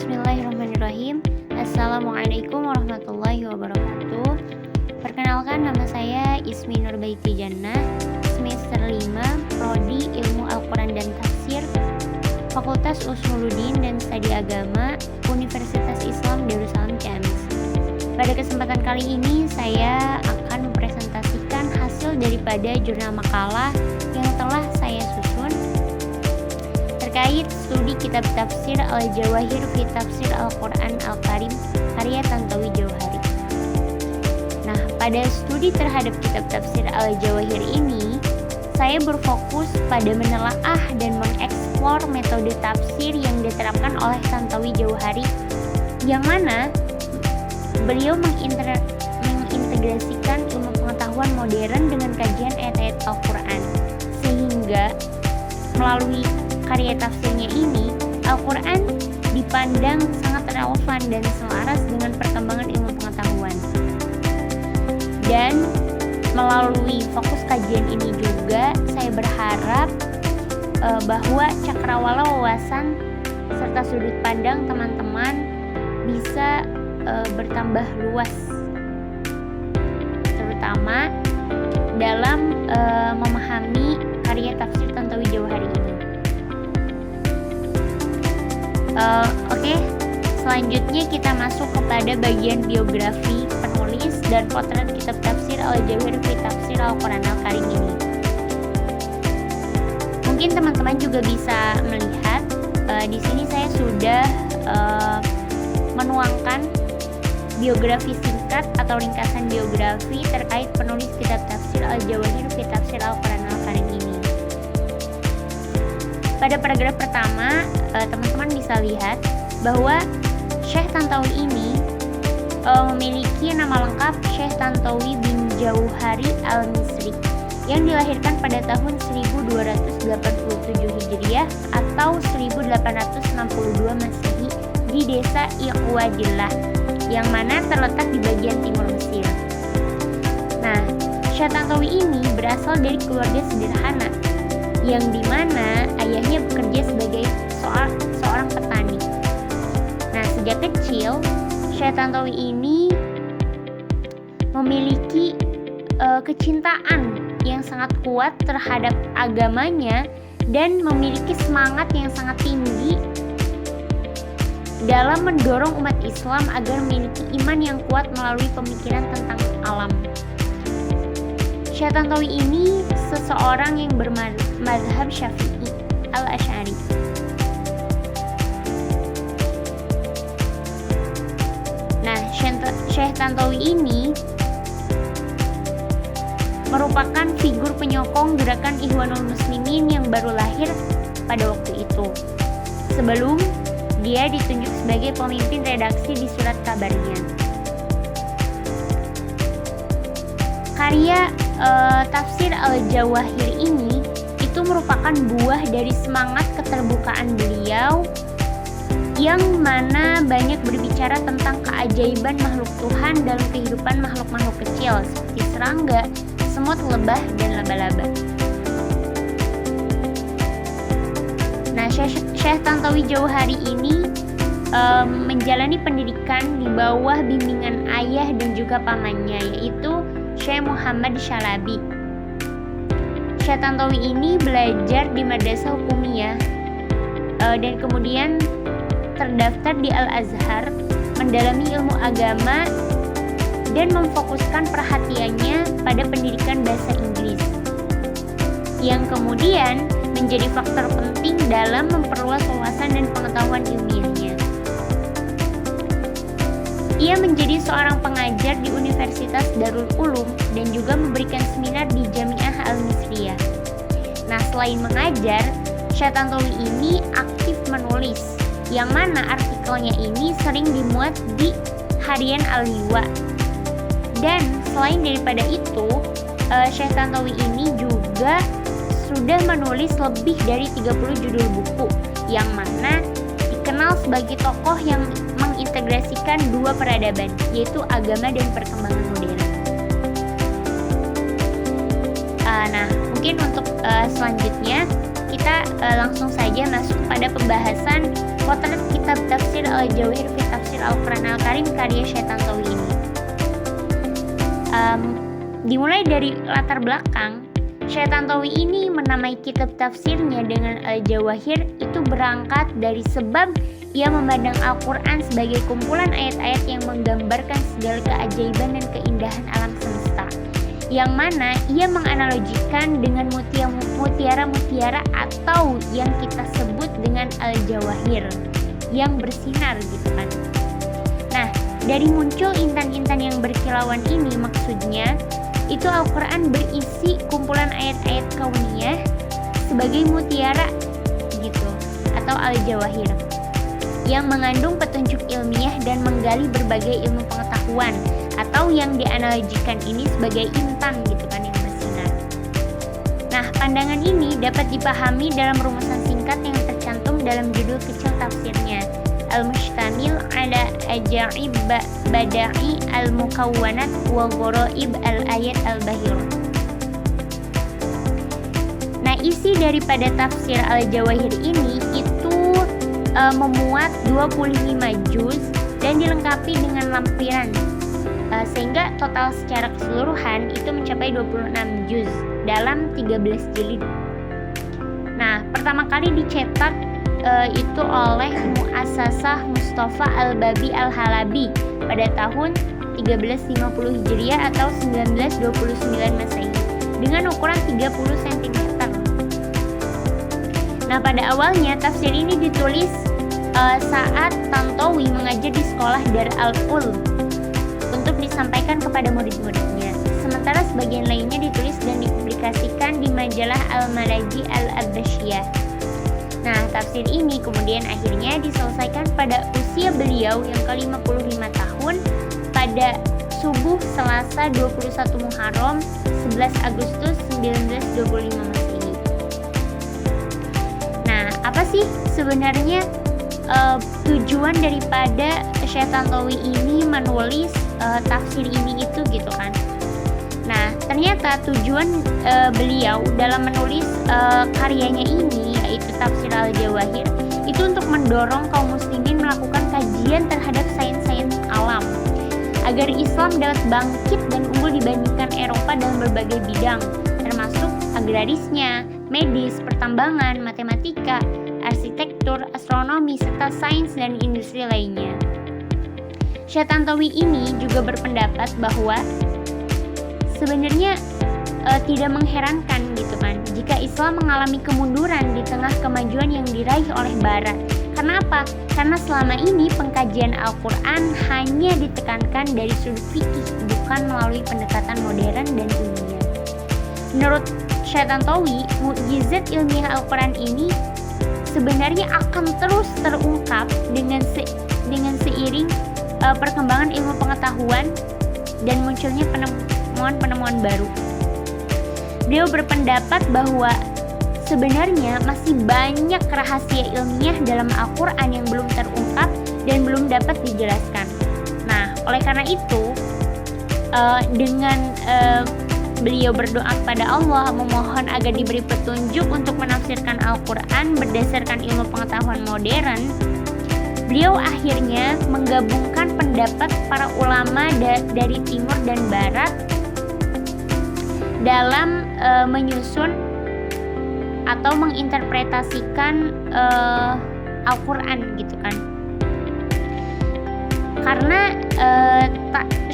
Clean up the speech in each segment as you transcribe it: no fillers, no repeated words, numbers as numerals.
Bismillahirrahmanirrahim. Assalamualaikum warahmatullahi wabarakatuh. Perkenalkan, nama saya Ismi Nurbaiti Jannah, semester 5, Prodi Ilmu Al-Quran dan Tafsir, Fakultas Usmuluddin dan Studi Agama, Universitas Islam Darussalam Ciamis. Pada kesempatan kali ini saya akan mempresentasikan hasil daripada jurnal makalah yang telah saya susun terkait studi kitab tafsir Al-Jawahir fi Tafsir Al-Quran Al-Karim karya Tantowi Jauhari. Nah, pada studi terhadap kitab tafsir Al-Jawahir ini, saya berfokus pada menelaah dan mengeksplor metode tafsir yang diterapkan oleh Tantowi Jauhari, yang mana beliau mengintegrasikan ilmu pengetahuan modern dengan kajian ayat-ayat Al-Quran, sehingga melalui karya tafsirnya ini, Al-Quran dipandang sangat relevan dan selaras dengan perkembangan ilmu pengetahuan. Dan melalui fokus kajian ini juga, saya berharap bahwa cakrawala wawasan serta sudut pandang teman-teman bisa bertambah luas, terutama dalam memahami karya tafsir Tantowi Jauhari ini. Oke, selanjutnya kita masuk kepada bagian biografi penulis dan potret kitab tafsir Al-Jawahir fi Tafsir Al-Quran Al-Karim ini. Mungkin teman-teman juga bisa melihat di sini saya sudah menuangkan biografi singkat atau ringkasan biografi terkait penulis kitab tafsir Al-Jawahir fi Tafsir Al-Quran Al-Karim ini. Pada paragraf pertama, teman-teman bisa lihat bahwa Syekh Tantowi ini memiliki nama lengkap Syekh Tantowi bin Jauhari Al-Misri yang dilahirkan pada tahun 1287 Hijriah atau 1862 Masehi di desa Iqwadillah yang mana terletak di bagian timur Mesir. Nah, Syekh Tantowi ini berasal dari keluarga sederhana yang dimana ayahnya bekerja sebagai seorang petani. Nah, sejak kecil Syekh Tantowi ini memiliki kecintaan yang sangat kuat terhadap agamanya dan memiliki semangat yang sangat tinggi dalam mendorong umat Islam agar memiliki iman yang kuat melalui pemikiran tentang alam. Syekh Tantowi ini seseorang yang bermadhab Syafi'i al-Asy'ari. Nah, Syekh Tantowi ini merupakan figur penyokong gerakan Ikhwanul Muslimin yang baru lahir pada waktu itu, sebelum dia ditunjuk sebagai pemimpin redaksi di Surat Kabarnya. Karya tafsir Al-Jawahir ini itu merupakan buah dari semangat keterbukaan beliau yang mana banyak berbicara tentang keajaiban makhluk Tuhan dalam kehidupan makhluk-makhluk kecil seperti serangga, semut, lebah, dan laba-laba. Nah, Syekh Tantowi Jauhari ini menjalani pendidikan di bawah bimbingan ayah dan juga pamannya, yaitu Syekh Muhammad Syalabi. Syekh Tantowi ini belajar di Madrasah Hukumiyah dan kemudian terdaftar di Al-Azhar, mendalami ilmu agama dan memfokuskan perhatiannya pada pendidikan bahasa Inggris, yang kemudian menjadi faktor penting dalam memperluas wawasan dan pengetahuan ilmiahnya. Ia menjadi seorang pengajar di Universitas Darul Ulum dan juga memberikan seminar di Jami'ah Al-Misriyah. Nah, selain mengajar, Syekh Tantowi ini aktif menulis, yang mana artikelnya ini sering dimuat di Harian Al-Liwa. Dan selain daripada itu, Syekh Tantowi ini juga sudah menulis lebih dari 30 judul buku, yang mana dikenal sebagai tokoh yang mengintegrasikan dua peradaban, yaitu agama dan perkembangan modern. Nah, mungkin untuk selanjutnya kita kita langsung saja masuk pada pembahasan potret kitab tafsir Al-Jawahir fi Tafsir Al-Quran Al-Karim karya Syekh Tantowi ini. Dimulai dari latar belakang, Syekh Tantowi ini menamai kitab tafsirnya dengan Al-Jawahir itu berangkat dari sebab ia memandang Al-Quran sebagai kumpulan ayat-ayat yang menggambarkan segala keajaiban dan keindahan alam semesta, yang mana ia menganalogikan dengan mutiara-mutiara atau yang kita sebut dengan Al-Jawahir yang bersinar gitu kan. Nah, dari muncul intan-intan yang berkilauan ini maksudnya itu Al-Quran berisi kumpulan ayat-ayat kauniyah sebagai mutiara gitu atau Al-Jawahir yang mengandung petunjuk ilmiah dan menggali berbagai ilmu pengetahuan, atau yang dianalogikan ini sebagai intan gitu kan yang bersinar. Nah, pandangan ini dapat dipahami dalam rumusan singkat yang tercantum dalam judul kecil tafsirnya, Al-Mustamil ala Ajaib Bada'i Al-Mukawwanat wa Gharaib Al-Ayat Al-Bahir. Nah, isi daripada tafsir Al-Jawahir ini itu memuat 25 juz dan dilengkapi dengan lampiran, sehingga total secara keseluruhan itu mencapai 26 juz dalam 13 jilid. Nah, pertama kali dicetak itu oleh Muassasah Mustafa Al-Babi Al-Halabi pada tahun 1350 Hijriah atau 1929 Masehi dengan ukuran 30 cm. Nah, pada awalnya tafsir ini ditulis saat Tantowi mengajar di sekolah Dar Al-Ul untuk disampaikan kepada murid-muridnya. Sementara sebagian lainnya ditulis dan dipublikasikan di majalah Al-Maraji Al-Abbasiyah. Nah, tafsir ini kemudian akhirnya diselesaikan pada usia beliau yang ke-55 tahun pada subuh Selasa 21 Muharram 11 Agustus 1925 Masehi. Nah, apa sih sebenarnya tujuan daripada Syekh Tantowi ini menulis tafsir ini itu gitu kan? Nah, ternyata tujuan beliau dalam menulis karyanya ini yaitu Tafsir Al-Jawahir itu untuk mendorong kaum muslimin melakukan kajian terhadap sains-sains alam agar Islam dapat bangkit dan unggul dibandingkan Eropa dalam berbagai bidang termasuk agrarisnya, medis, pertambangan, matematika, arsitektur, astronomi, serta sains dan industri lainnya. Syekh Tantowi ini juga berpendapat bahwa sebenarnya tidak mengherankan gitu kan jika Islam mengalami kemunduran di tengah kemajuan yang diraih oleh Barat. Karena apa? Karena selama ini pengkajian Al-Quran hanya ditekankan dari sudut fikih, bukan melalui pendekatan modern dan ilmiah. Menurut Syekh Tantowi, mukjizat ilmiah Al-Quran ini sebenarnya akan terus terungkap dengan seiring perkembangan ilmu pengetahuan dan munculnya penemuan-penemuan baru. Beliau berpendapat bahwa sebenarnya masih banyak rahasia ilmiah dalam Al-Quran yang belum terungkap dan belum dapat dijelaskan. Nah, oleh karena itu dengan beliau berdoa kepada Allah memohon agar diberi petunjuk untuk menafsirkan Al-Quran berdasarkan ilmu pengetahuan modern. Beliau akhirnya menggabungkan pendapat para ulama dari timur dan barat dalam menyusun atau menginterpretasikan Al-Quran gitu kan. Karena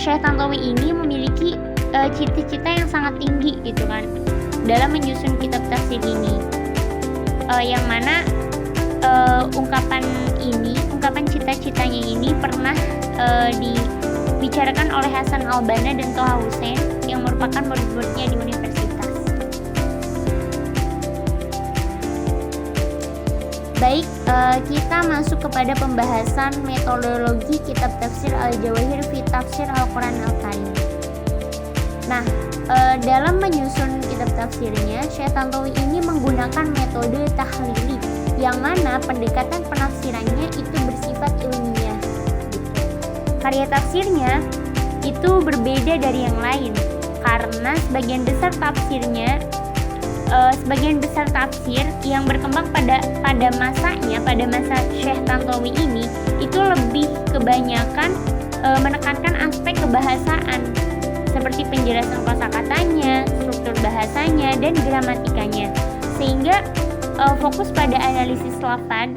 Syekh Tantowi ini memiliki cita-cita yang sangat tinggi gitu kan dalam menyusun kitab tafsir ini, yang mana ungkapan cita-citanya ini pernah dibicarakan oleh Hasan Al-Banna dan Toha Hussein yang merupakan murid-muridnya di universitas. Baik, kita masuk kepada pembahasan metodologi kitab tafsir Al-Jawahir fi Tafsir Al-Quran Al-Karim. Nah, dalam menyusun kitab tafsirnya, Syekh Tantowi ini menggunakan metode tahlili, yang mana pendekatan penafsirannya itu bersifat ilmiah. Karya tafsirnya itu berbeda dari yang lain, karena sebagian besar tafsirnya sebagian besar tafsir yang berkembang pada masanya, pada masa Syekh Tantowi ini, itu lebih kebanyakan menekankan aspek kebahasaan seperti penjelasan kosakatanya, struktur bahasanya, dan gramatikanya, sehingga fokus pada analisis lafaz,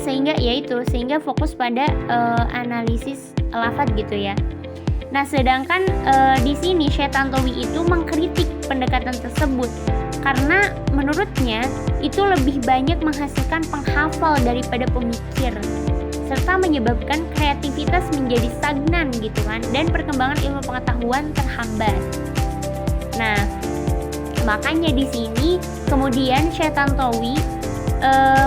sehingga fokus pada analisis lafaz gitu ya. Nah, sedangkan di sini Syekh Tantowi itu mengkritik pendekatan tersebut karena menurutnya itu lebih banyak menghasilkan penghafal daripada pemikir, serta menyebabkan kreativitas menjadi stagnan gitu kan, dan perkembangan ilmu pengetahuan terhambat. Nah, makanya di sini kemudian Syekh Tantowi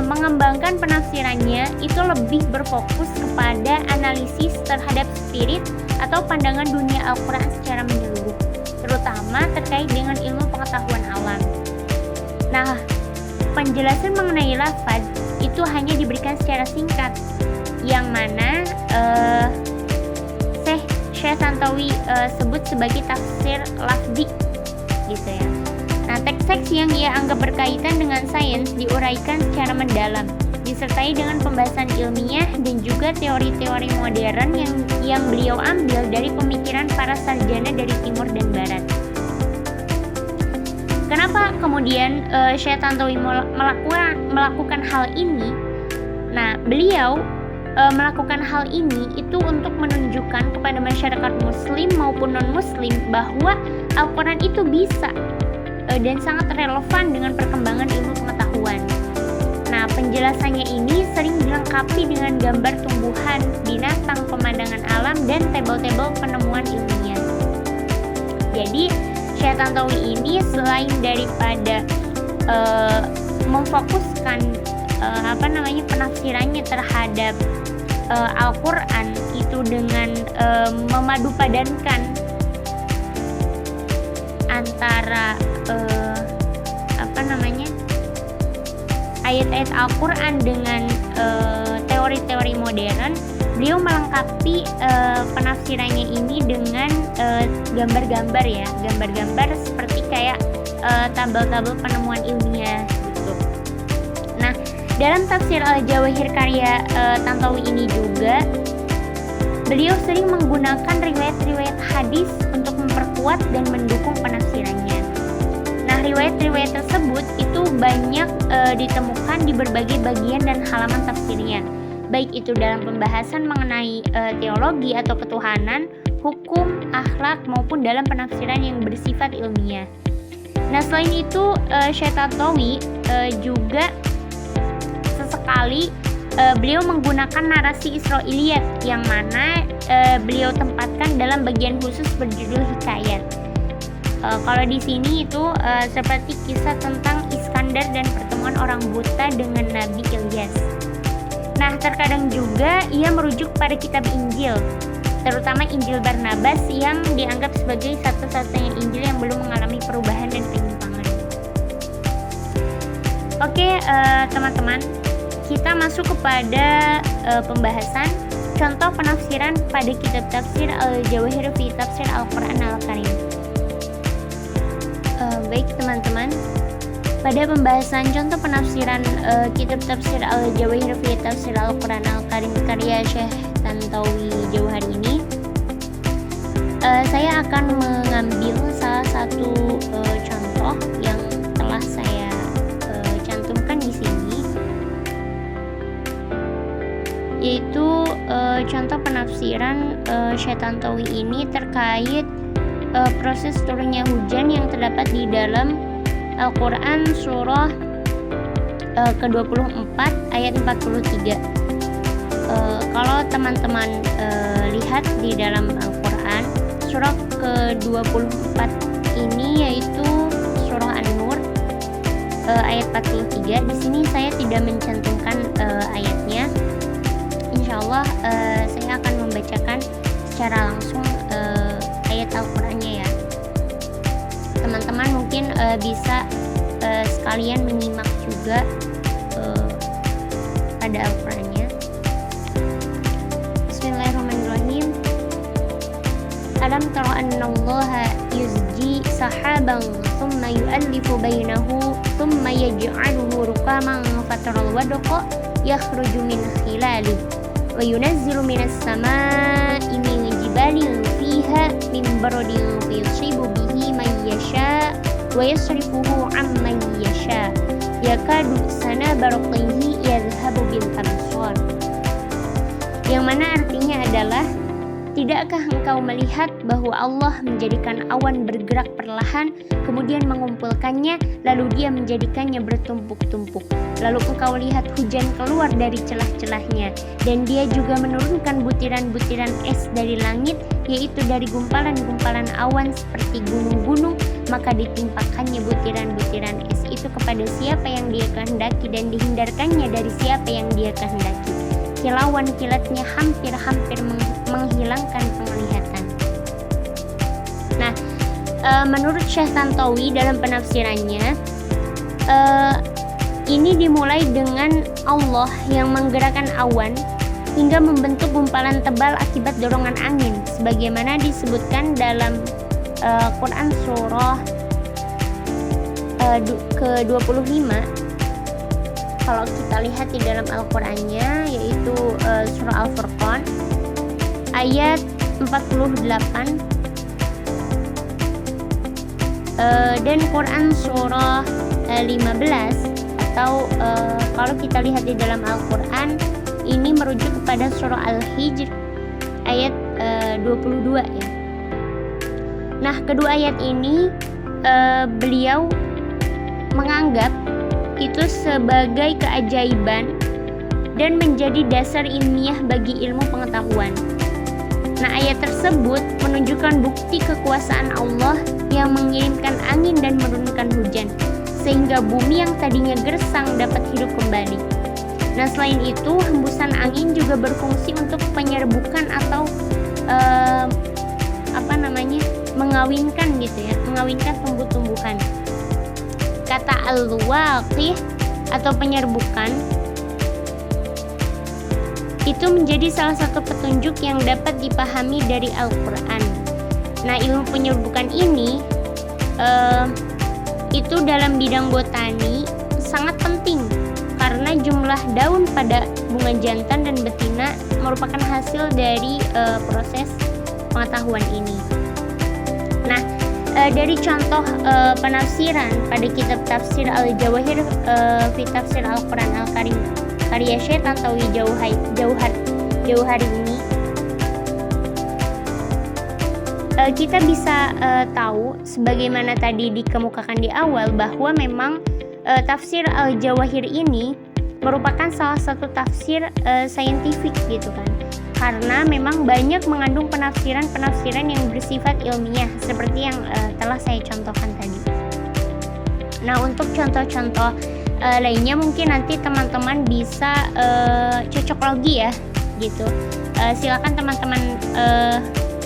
mengembangkan penafsirannya itu lebih berfokus kepada analisis terhadap spirit atau pandangan dunia Al-Quran secara menyeluruh, terutama terkait dengan ilmu pengetahuan alam. Nah, penjelasan mengenai lafaz itu hanya diberikan secara singkat, yang mana Syekh Tantowi sebut sebagai tafsir lafzi gitu ya. Nah, teks-teks yang ia anggap berkaitan dengan sains diuraikan secara mendalam, disertai dengan pembahasan ilmiah dan juga teori-teori modern yang beliau ambil dari pemikiran para sarjana dari timur dan barat. Kenapa kemudian Syekh Tantowi melakukan hal ini? Nah, beliau melakukan hal ini itu untuk menunjukkan kepada masyarakat muslim maupun non-muslim bahwa Al-Quran itu bisa dan sangat relevan dengan perkembangan ilmu pengetahuan. Nah, penjelasannya ini sering dilengkapi dengan gambar tumbuhan, binatang, pemandangan alam, dan tabel-tabel penemuan ilmiah. Jadi, Syekh Tantowi ini selain daripada memfokuskan penafsirannya terhadap Al-Quran itu dengan memadupadankan antara ayat-ayat Al-Quran dengan teori-teori modern, beliau melengkapi penafsirannya ini dengan gambar-gambar ya, gambar-gambar seperti kayak tabel-tabel penemuan ilmiah gitu. Nah, dalam tafsir Al-Jawahir karya Tantowi ini juga beliau sering menggunakan riwayat-riwayat hadis untuk memperkuat dan mendukung penafsirannya. Nah, riwayat-riwayat tersebut itu banyak ditemukan di berbagai bagian dan halaman tafsirnya, baik itu dalam pembahasan mengenai teologi atau ketuhanan, hukum, akhlak, maupun dalam penafsiran yang bersifat ilmiah. Nah, selain itu Syekh Tantowi juga sesekali beliau menggunakan narasi Israiliyat yang mana beliau tempatkan dalam bagian khusus berjudul hikayat. Kalau di sini itu seperti kisah tentang Iskandar dan pertemuan orang buta dengan Nabi Ilyas. Nah, terkadang juga ia merujuk pada kitab Injil, terutama Injil Barnabas yang dianggap sebagai satu-satunya Injil yang belum mengalami perubahan dan penyimpangan. Oke, teman-teman, kita masuk kepada pembahasan contoh penafsiran pada kitab tafsir Al-Jawahir fi Tafsir Al-Quran Al-Karim. Baik teman-teman, pada pembahasan contoh penafsiran kitab tafsir Al-Jawahir fi Tafsir Al-Quran Al-Karim karya Syekh Tantowi Jauhari ini, saya akan mengambil salah satu contoh yang telah saya cantumkan di sini, yaitu contoh penafsiran Syekh Tantowi ini terkait proses turunnya hujan yang terdapat di dalam Al-Quran surah ke-24 ayat 43. Kalau teman-teman lihat di dalam Al-Quran surah ke-24 ini, yaitu surah An-Nur ayat 43. Di sini saya tidak mencantumkan ayatnya. Insyaallah saya akan membacakan secara langsung ayat Al-Qurannya ya. Teman-teman mungkin bisa sekalian menyimak juga pada Al-Qurannya. Bismillahirrahmanirrahim. Alam tara annallaha yuzji sahaban thumma yu'allifu bainahu thumma yaj'aluhu rukaman fataral wadqa yakhruju min khilali wa yunazzilu minas samaa'i min jibalin fiha min baradin fayusibu bihi man yasha wa yasrifuhu amman yasha yakadu sana barqihi yadhhabu bil absar. Yang mana artinya adalah, tidakkah engkau melihat bahwa Allah menjadikan awan bergerak perlahan, kemudian mengumpulkannya, lalu dia menjadikannya bertumpuk-tumpuk. Lalu engkau lihat hujan keluar dari celah-celahnya, dan dia juga menurunkan butiran-butiran es dari langit, yaitu dari gumpalan-gumpalan awan seperti gunung-gunung, maka ditimpakannya butiran-butiran es itu kepada siapa yang dia kehendaki dan dihindarkannya dari siapa yang dia kehendaki. Kilauan kilatnya hampir-hampir menghilangkan penglihatan. Nah, menurut Syekh Tantawi dalam penafsirannya, ini dimulai dengan Allah yang menggerakkan awan hingga membentuk gumpalan tebal akibat dorongan angin, sebagaimana disebutkan dalam Quran surah ke-25. Kalau kita lihat di dalam Al-Qur'annya, yaitu surah Al-Furqan ayat 48, dan Quran surah 15, atau kalau kita lihat di dalam Al-Qur'an ini merujuk kepada surah Al-Hijr ayat 22 ya. Nah, kedua ayat ini beliau menganggap itu sebagai keajaiban dan menjadi dasar ilmiah bagi ilmu pengetahuan. Nah, ayat tersebut menunjukkan bukti kekuasaan Allah yang mengirimkan angin dan menurunkan hujan, sehingga bumi yang tadinya gersang dapat hidup kembali. Nah, selain itu, hembusan angin juga berfungsi untuk penyerbukan atau mengawinkan gitu ya, mengawinkan tumbuh-tumbuhan. Kata al-waqih atau penyerbukan itu menjadi salah satu petunjuk yang dapat dipahami dari Al-Quran. Nah, ilmu penyerbukan ini itu dalam bidang botani sangat penting karena jumlah daun pada bunga jantan dan betina merupakan hasil dari proses pengetahuan ini. Nah, dari contoh penafsiran pada kitab tafsir Al-Jawahir fi Tafsir Al-Quran Al-Karim karya Syekh Tantawi Jauhari ini, kita bisa tahu sebagaimana tadi dikemukakan di awal bahwa memang tafsir Al-Jawahir ini merupakan salah satu tafsir saintifik gitu kan, karena memang banyak mengandung penafsiran-penafsiran yang bersifat ilmiah seperti yang telah saya contohkan tadi. Nah, untuk contoh-contoh lainnya mungkin nanti teman-teman bisa cocok logi ya gitu. Silakan teman-teman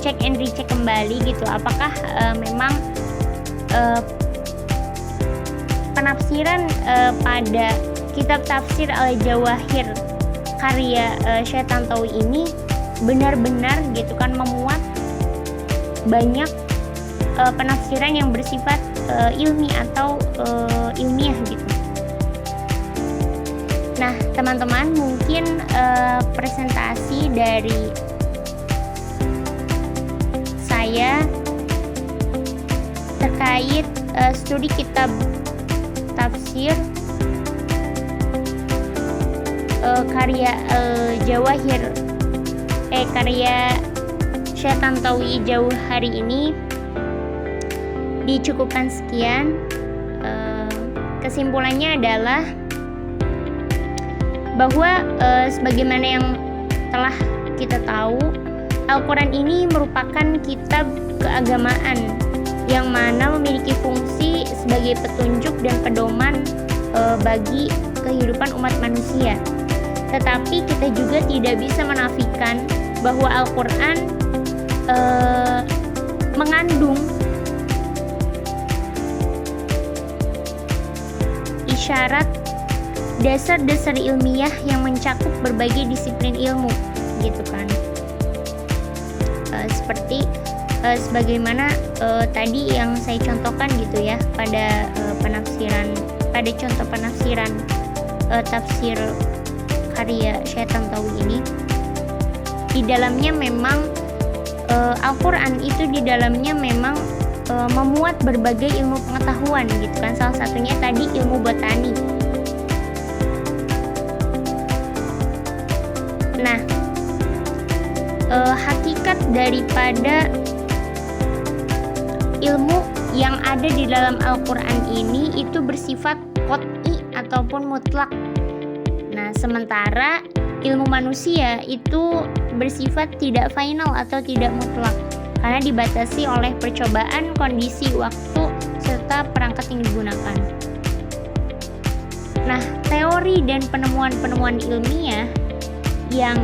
cek and recheck kembali gitu, apakah memang penafsiran pada kitab tafsir Al-Jawahir karya Syekh Tantawi ini benar-benar gitu kan memuat banyak penafsiran yang bersifat ilmi atau ilmiah gitu. Nah, teman-teman, mungkin presentasi dari saya terkait studi kitab tafsir karya Jawahir karya Syekh Tantawi Jauhari ini dicukupkan sekian. Kesimpulannya adalah bahwa sebagaimana yang telah kita tahu, Al-Quran ini merupakan kitab keagamaan yang mana memiliki fungsi sebagai petunjuk dan pedoman bagi kehidupan umat manusia. Tetapi kita juga tidak bisa menafikan bahwa Al-Quran mengandung isyarat dasar-dasar ilmiah yang mencakup berbagai disiplin ilmu gitu kan, seperti sebagaimana tadi yang saya contohkan gitu ya pada contoh penafsiran tafsir karya Syekh Tantawi ini. Di dalamnya memang Al-Quran itu di dalamnya memang memuat berbagai ilmu pengetahuan gitu kan. Salah satunya tadi ilmu botani. Nah, hakikat daripada ilmu yang ada di dalam Al-Quran ini itu bersifat qot'i ataupun mutlak. Nah, sementara ilmu manusia itu bersifat tidak final atau tidak mutlak karena dibatasi oleh percobaan, kondisi, waktu, serta perangkat yang digunakan. Nah, teori dan penemuan-penemuan ilmiah yang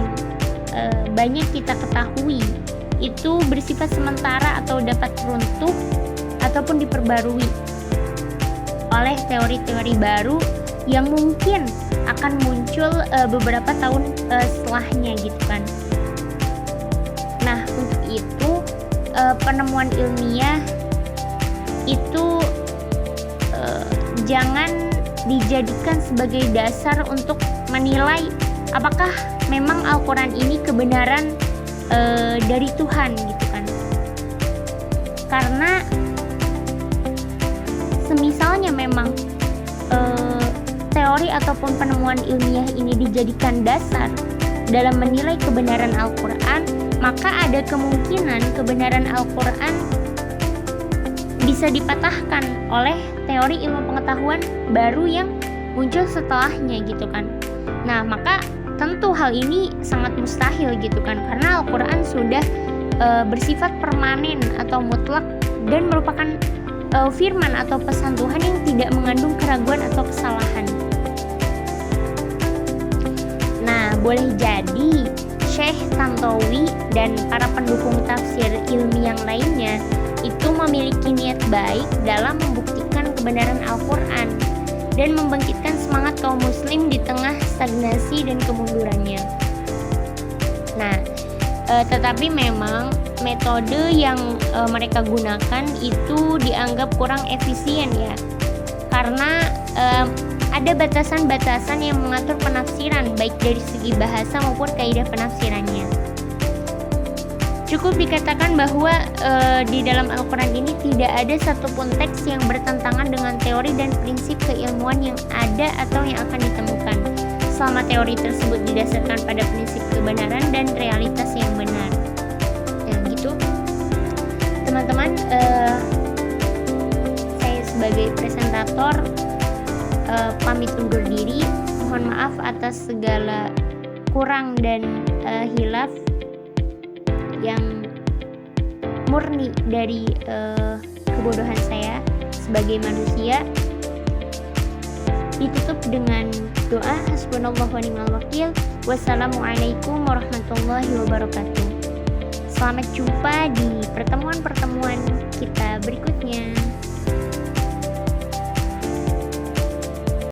banyak kita ketahui itu bersifat sementara atau dapat runtuh ataupun diperbarui oleh teori-teori baru yang mungkin akan muncul beberapa tahun setelahnya gitu kan. Nah, untuk itu penemuan ilmiah itu jangan dijadikan sebagai dasar untuk menilai apakah memang Al-Quran ini kebenaran dari Tuhan gitu kan. Karena semisalnya memang teori ataupun penemuan ilmiah ini dijadikan dasar dalam menilai kebenaran Al-Quran, maka ada kemungkinan kebenaran Al-Quran bisa dipatahkan oleh teori ilmu pengetahuan baru yang muncul setelahnya gitu kan. Nah, maka tentu hal ini sangat mustahil gitu kan, karena Al-Quran sudah bersifat permanen atau mutlak dan merupakan firman atau pesan Tuhan yang tidak mengandung keraguan atau kesalahan. Nah, boleh jadi Syekh Tantawi dan para pendukung tafsir ilmi yang lainnya itu memiliki niat baik dalam membuktikan kebenaran Al-Quran dan membangkitkan semangat kaum muslim di tengah stagnasi dan kemundurannya. Nah, tetapi memang metode yang mereka gunakan itu dianggap kurang efisien ya, karena ada batasan-batasan yang mengatur penafsiran baik dari segi bahasa maupun kaidah penafsirannya. Cukup dikatakan bahwa di dalam Al-Quran ini tidak ada satupun teks yang bertentangan dengan teori dan prinsip keilmuan yang ada atau yang akan ditemukan, selama teori tersebut didasarkan pada prinsip kebenaran dan realitas yang benar. Ya gitu, teman-teman. Saya sebagai presentator pamit undur diri. Mohon maaf atas segala kurang dan hilaf yang murni dari kebodohan saya sebagai manusia. Ditutup dengan doa hasbunallahu wa ni'mal wakil. Wassalamualaikum warahmatullahi wabarakatuh. Selamat jumpa di pertemuan-pertemuan